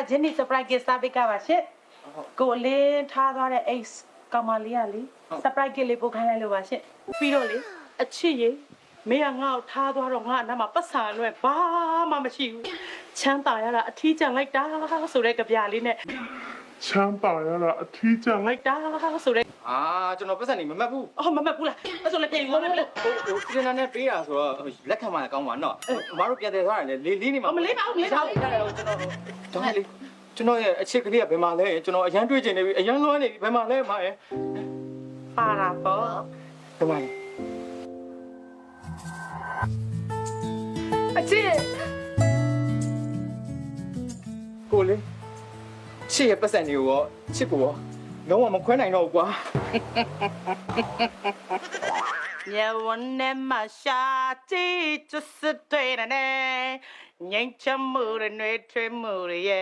ဂျင်းနီ surprise gift စားပေးကပါရှင်ကိုလင်းထားသွားတဲ့ X ကောင်မလေးကလေ surprise gift လေးပို့ခိုင်းလိုက်လို့ပါရှင်ပြီးတော့လေအချစ်ရေမင်းကငါ့ကိုထားသွားတော့ငါ့အနားမှာပတ်စံလွဲ့ဘာမှမရှိဘူးချမ်းသာရတာအထီးကျန်လိုက်တာဆိုတဲ့ကြပြလေးနဲ့ချမ်းသာရတာအထီးကျန်လိုက်တာဆိုတဲ့ကျွန်တော်ပတ်စံနေမမှတ်ဘူးအော်မမှတ်ဘူးလားအဲ့ဆိုလည်းပြင်လို့လေဟိုစင်နာနဲ့ပေးတာဆိုတော့လက်ခံမှလည်းကောင်းပါနော်မတို့ပြန်တယ်သွားတယ်လေလေးနေမှာမလေးပါဘူးမလေးပါဘူးကျွန်တော်ရဲ့အချစ်ကလေးကဘယ်မှာလဲကျွန်တော်အရန်တွေးကျင်နေပြီအရန်လွှမ်းနေပြီဘယ်မှာလဲမရဲ့ပါတာပေါ့ဘယ်မှာလဲအချစ်ကိုလေးချစ်ရဲ့ပတ်စံနေရောချစ်ကိုရောလုံးဝမခွဲနိုင်တော့ဘူးကွာညဝန်နဲ့မရှာကြည့်ချစ်တွေနဲ့ငိမ့်ချမှုတွေနှွေးထွေးမှုတွေရဲ့